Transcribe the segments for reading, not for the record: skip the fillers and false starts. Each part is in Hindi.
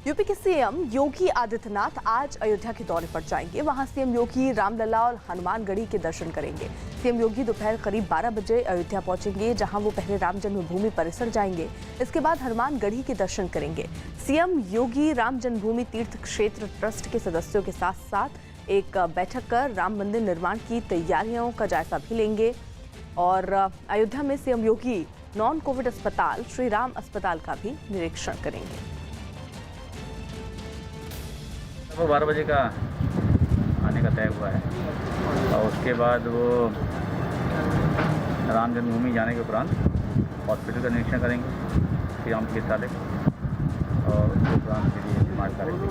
यूपी के सीएम योगी आदित्यनाथ आज अयोध्या के दौरे पर जाएंगे। वहां सीएम योगी रामलला और हनुमानगढ़ी के दर्शन करेंगे। सीएम योगी दोपहर करीब 12 बजे अयोध्या पहुंचेंगे, जहां वो पहले राम जन्मभूमि परिसर जाएंगे। इसके बाद हनुमानगढ़ी के दर्शन करेंगे। सीएम योगी राम जन्मभूमि तीर्थ क्षेत्र ट्रस्ट के सदस्यों के साथ साथ एक बैठक कर राम मंदिर निर्माण की तैयारियों का जायजा भी लेंगे। और अयोध्या में सीएम योगी नॉन कोविड अस्पताल श्री राम अस्पताल का भी निरीक्षण करेंगे। 12 बजे का आने का तय हुआ है और उसके बाद वो राम जन्मभूमि जाने के उपरांत हॉस्पिटल का निरीक्षण करेंगे, श्री राम चिकित्सालय, और उसके उपरांत के लिए निर्माण करेंगे।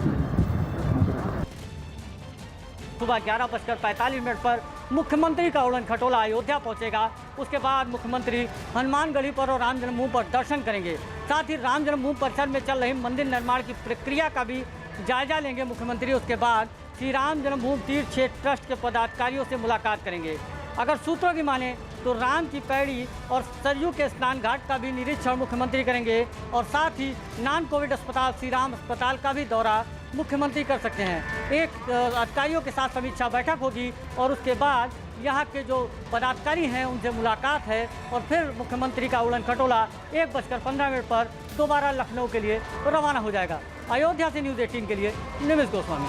सुबह 11:45 पर मुख्यमंत्री का उड़न खटोला अयोध्या पहुंचेगा। उसके बाद मुख्यमंत्री हनुमानगढ़ी पर और राम जन्मभूमि पर दर्शन करेंगे। साथ ही राम जन्मभूमि परिसर में चल रही मंदिर निर्माण की प्रक्रिया का भी जायजा लेंगे मुख्यमंत्री। उसके बाद श्री राम जन्मभूमि तीर्थ क्षेत्र ट्रस्ट के पदाधिकारियों से मुलाकात करेंगे। अगर सूत्रों की माने तो राम की पैड़ी और सरयू के स्नान घाट का भी निरीक्षण मुख्यमंत्री करेंगे और साथ ही नॉन कोविड अस्पताल श्री राम अस्पताल का भी दौरा मुख्यमंत्री कर सकते हैं। एक अधिकारियों के साथ समीक्षा बैठक होगी और उसके बाद यहाँ के जो पदाधिकारी हैं उनसे मुलाकात है और फिर मुख्यमंत्री का उड़न खटोला 1:15 पर दोबारा लखनऊ के लिए रवाना हो जाएगा। अयोध्या से न्यूज़ 18 के लिए निमिष गोस्वामी।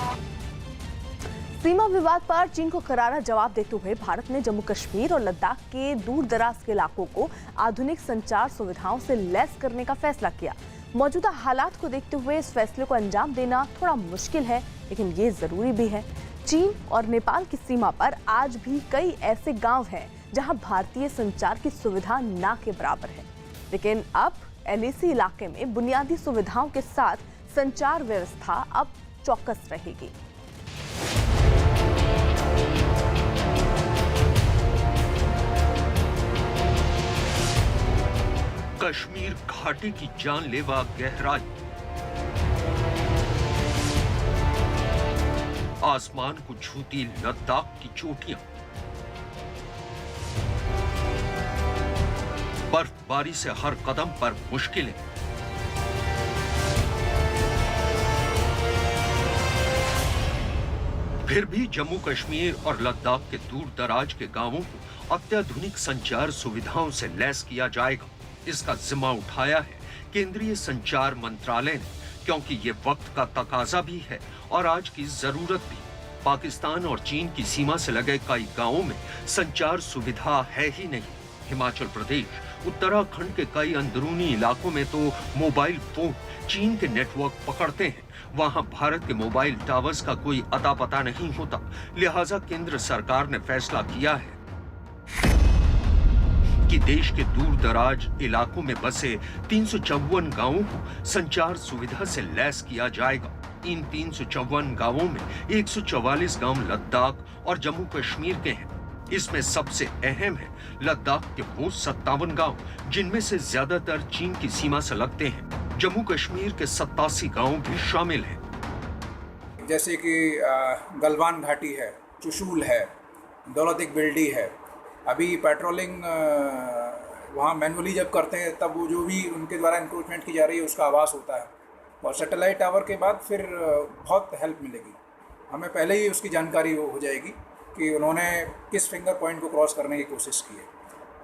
सीमा विवाद पर चीन को करारा जवाब देते हुए भारत ने जम्मू कश्मीर और लद्दाख के दूर दराज के इलाकों को आधुनिक संचार सुविधाओं से लैस करने का फैसला किया। मौजूदा हालात को देखते हुए इस फैसले को अंजाम देना थोड़ा मुश्किल है, लेकिन ये जरूरी भी है। चीन और नेपाल की सीमा पर आज भी कई ऐसे गांव हैं जहां भारतीय संचार की सुविधा ना के बराबर है, लेकिन अब एलएसी इलाके में बुनियादी सुविधाओं के साथ संचार व्यवस्था अब चौकस रहेगी। कश्मीर घाटी की जानलेवा गहराई, आसमान को छूती लद्दाख की चोटियां, बर्फबारी से हर कदम पर मुश्किलें, फिर भी जम्मू कश्मीर और लद्दाख के दूर दराज के गांवों को अत्याधुनिक संचार सुविधाओं से लैस किया जाएगा। इसका जिम्मा उठाया है केंद्रीय संचार मंत्रालय ने, क्योंकि ये वक्त का तकाजा भी है और आज की जरूरत भी। पाकिस्तान और चीन की सीमा से लगे कई गांवों में संचार सुविधा है ही नहीं। हिमाचल प्रदेश, उत्तराखंड के कई अंदरूनी इलाकों में तो मोबाइल फोन चीन के नेटवर्क पकड़ते हैं। वहां भारत के मोबाइल टावर्स का कोई अता पता नहीं होता। लिहाजा केंद्र सरकार ने फैसला किया है कि देश के दूर दराज इलाकों में बसे 354 गांवों को संचार सुविधा से लैस किया जाएगा। इन 354 गांवों में 144 गांव लद्दाख और जम्मू कश्मीर के हैं। इसमें सबसे अहम है लद्दाख के वो 57 गांव जिनमें से ज्यादातर चीन की सीमा से लगते हैं। जम्मू कश्मीर के 87 गांव भी शामिल हैं। जैसे कि गलवान घाटी है, चुशूल है, दौलत बिल्डी है। अभी पेट्रोलिंग वहाँ मैनुअली जब करते हैं तब वो जो भी उनके द्वारा इंक्रोचमेंट की जा रही है उसका आभास होता है और सैटेलाइट टावर के बाद फिर बहुत हेल्प मिलेगी। हमें पहले ही उसकी जानकारी हो जाएगी कि उन्होंने किस फिंगर पॉइंट को क्रॉस करने की कोशिश की है।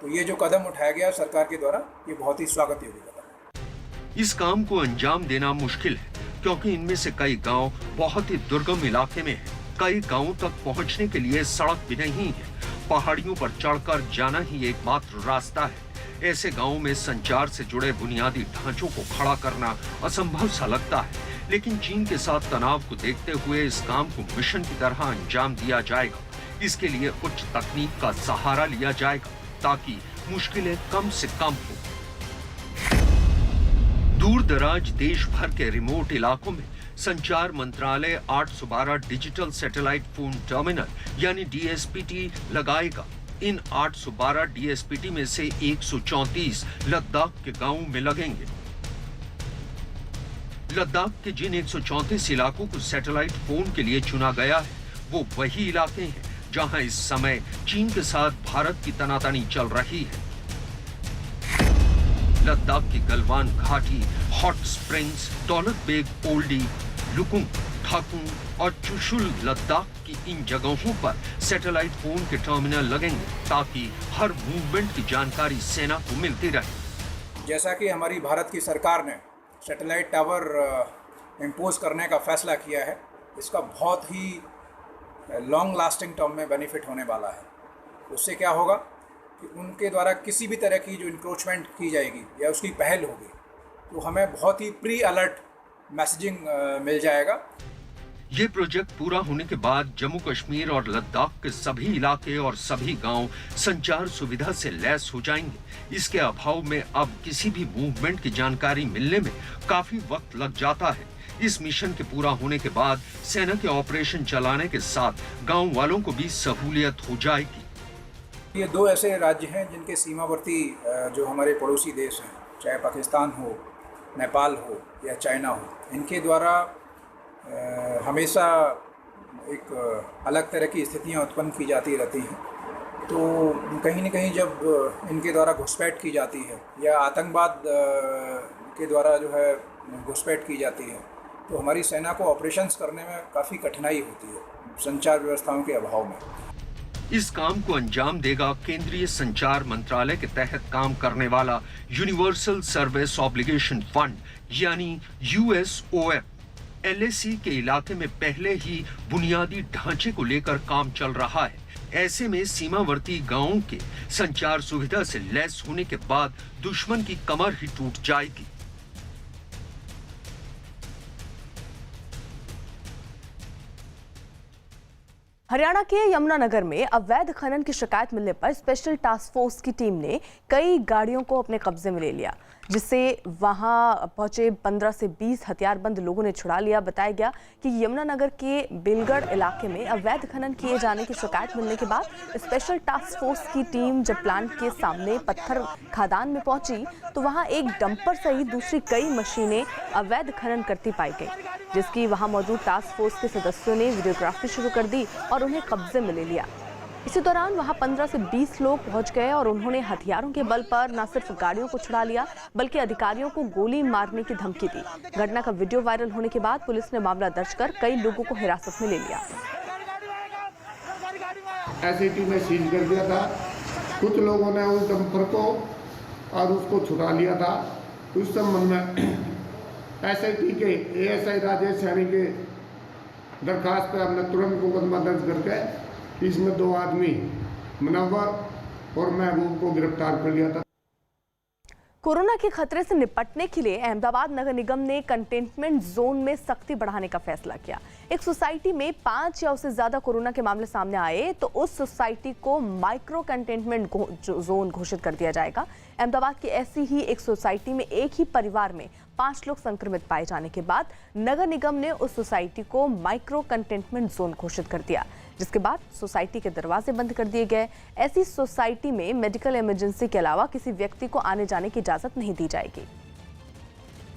तो ये जो कदम उठाया गया सरकार के द्वारा, ये बहुत ही स्वागत योग्य कदम है। इस काम को अंजाम देना मुश्किल है क्योंकि इनमें से कई गांव बहुत ही दुर्गम इलाके में हैं। कई गांवों तक पहुंचने के लिए सड़क भी नहीं है। पहाड़ियों पर चढ़कर जाना ही एकमात्र रास्ता है। ऐसे गांवों में संचार से जुड़े बुनियादी ढांचों को खड़ा करना असंभव सा लगता है, लेकिन चीन के साथ तनाव को देखते हुए इस काम को मिशन की तरह अंजाम दिया जाएगा। इसके लिए उच्च तकनीक का सहारा लिया जाएगा ताकि मुश्किलें कम से कम हो। दूर दराज देश भर के रिमोट इलाकों में संचार मंत्रालय 812 डिजिटल सैटेलाइट फोन टर्मिनल यानी डीएसपीटी लगाएगा। इन 812 डीएसपीटी में से 134 लद्दाख के गांवों में लगेंगे। लद्दाख के जिन 134 इलाकों को सैटेलाइट फोन के लिए चुना गया है वो वही इलाके हैं जहां इस समय चीन के साथ भारत की तनातनी चल रही है। लद्दाख की गलवान घाटी हॉट स्प्रिंग्स, दौलत बेग ओल्डी, लुकुंग, ठाकुर और चुशुल लद्दाख की इन जगहों पर सैटेलाइट फोन के टर्मिनल लगेंगे ताकि हर मूवमेंट की जानकारी सेना को मिलती रहे। जैसा कि हमारी भारत की सरकार ने सैटेलाइट टावर इम्पोज करने का फैसला किया है, इसका बहुत ही लॉन्ग लास्टिंग टर्म में बेनिफिट होने वाला है। उससे क्या होगा कि उनके द्वारा किसी भी तरह की जो इंक्रोचमेंट की जाएगी या उसकी पहल होगी तो हमें बहुत ही प्री अलर्ट मैसेजिंग मिल जाएगा। ये प्रोजेक्ट पूरा होने के बाद जम्मू कश्मीर और लद्दाख के सभी इलाके और सभी गांव संचार सुविधा से लैस हो जाएंगे। इसके अभाव में अब किसी भी मूवमेंट की जानकारी मिलने में काफी वक्त लग जाता है। इस मिशन के पूरा होने के बाद सेना के ऑपरेशन चलाने के साथ गांव वालों को भी सहूलियत हो जाएगी। ये दो ऐसे राज्य हैं जिनके सीमावर्ती जो हमारे पड़ोसी देश हैं, चाहे पाकिस्तान हो, नेपाल हो या चाइना हो, इनके द्वारा हमेशा एक अलग तरह की स्थितियां उत्पन्न की जाती रहती हैं। तो कहीं न कहीं जब इनके द्वारा घुसपैठ की जाती है या आतंकवाद के द्वारा जो है घुसपैठ की जाती है तो हमारी सेना को ऑपरेशंस करने में काफ़ी कठिनाई होती है संचार व्यवस्थाओं के अभाव में। इस काम को अंजाम देगा केंद्रीय संचार मंत्रालय के तहत काम करने वाला यूनिवर्सल सर्विस ऑब्लिगेशन फंड यानी USOF। LAC के इलाके में पहले ही बुनियादी ढांचे को लेकर काम चल रहा है। ऐसे में सीमावर्ती गांवों के संचार सुविधा से लैस होने के बाद दुश्मन की कमर ही टूट जाएगी। हरियाणा के यमुनानगर में अवैध खनन की शिकायत मिलने पर स्पेशल टास्क फोर्स की टीम ने कई गाड़ियों को अपने कब्जे में ले लिया, जिससे वहां पहुंचे 15 से 20 हथियारबंद लोगों ने छुड़ा लिया। बताया गया कि यमुनानगर के बेलगढ़ इलाके में अवैध खनन किए जाने की शिकायत मिलने के बाद स्पेशल टास्क फोर्स की टीम जब प्लांट के सामने पत्थर खदान में पहुंची तो वहां एक डंपर सहित दूसरी कई मशीनें अवैध खनन करती पाई गई, जिसकी वहां मौजूद टास्क फोर्स के सदस्यों ने वीडियोग्राफी शुरू कर दी और उन्हें कब्जे में ले लिया। इसी दौरान वहां 15 से 20 लोग पहुंच गए और उन्होंने हथियारों के बल पर न सिर्फ गाड़ियों को छुड़ा लिया बल्कि अधिकारियों को गोली मारने की धमकी दी। घटना का वीडियो वायरल होने के बाद पुलिस ने मामला दर्ज कर कई लोगों को हिरासत में ले लिया। एसआईटी में सीज कर दिया था, कुछ लोगों ने उस डंपर को और उसको छुड़ा लिया था। उस संबंध में एसआईटी के ASI राजेश सैनी के दरखास्त पर हमने तुरंत मुकदमा दर्ज करके इसमें 2 आदमी मुनव्वर और महबूब को गिरफ्तार कर लिया था। कोरोना के खतरे से निपटने के लिए अहमदाबाद नगर निगम ने कंटेनमेंट जोन में सख्ती बढ़ाने का फैसला किया। एक सोसाइटी में 5 या उससे ज्यादा कोरोना के मामले सामने आए तो उस सोसाइटी को माइक्रो कंटेनमेंट जोन घोषित कर दिया जाएगा। अहमदाबाद की ऐसी ही एक सोसाइटी में एक ही परिवार में 5 लोग संक्रमित पाए जाने के बाद नगर निगम ने उस सोसाइटी को माइक्रो कंटेनमेंट जोन घोषित कर दिया, जिसके बाद सोसाइटी के दरवाजे बंद कर दिए गए। ऐसी सोसाइटी में मेडिकल इमरजेंसी के अलावा किसी व्यक्ति को आने जाने की इजाजत नहीं दी जाएगी।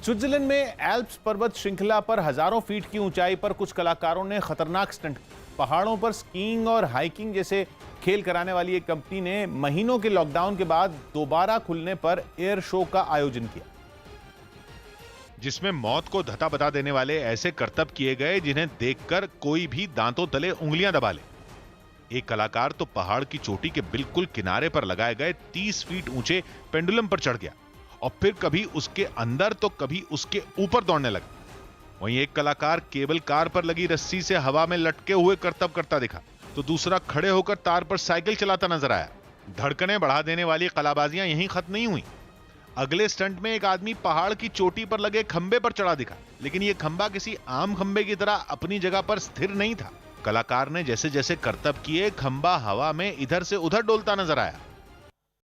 स्विट्जरलैंड में एल्प्स पर्वत श्रृंखला पर हजारों फीट की ऊंचाई पर कुछ कलाकारों ने खतरनाक स्टंट। पहाड़ों पर स्कीइंग और हाइकिंग जैसे खेल कराने वाली एक कंपनी ने महीनों के लॉकडाउन के बाद दोबारा खुलने पर एयर शो का आयोजन किया, जिसमें मौत को धता बता देने वाले ऐसे करतब किए गए जिन्हें देखकर कोई भी दांतों तले उंगलियां दबा ले। एक कलाकार तो पहाड़ की चोटी के बिल्कुल किनारे पर लगाए गए 30 फीट ऊंचे पेंडुलम पर चढ़ गया और फिर कभी उसके अंदर तो कभी उसके ऊपर दौड़ने लगा। वहीं एक कलाकार केबल कार पर लगी रस्सी से हवा में लटके हुए करतब करता दिखा, तो दूसरा खड़े होकर तार पर साइकिल चलाता नजर आया। धड़कनें बढ़ा देने वाली कलाबाजियां यहीं खत्म नहीं हुई। अगले स्टंट में एक आदमी पहाड़ की चोटी पर लगे खंबे पर चढ़ा दिखा, लेकिन यह खंबा किसी आम खंबे की तरह अपनी जगह पर स्थिर नहीं था। कलाकार ने जैसे जैसे करतब किए खंबा हवा में इधर से उधर डोलता नजर आया।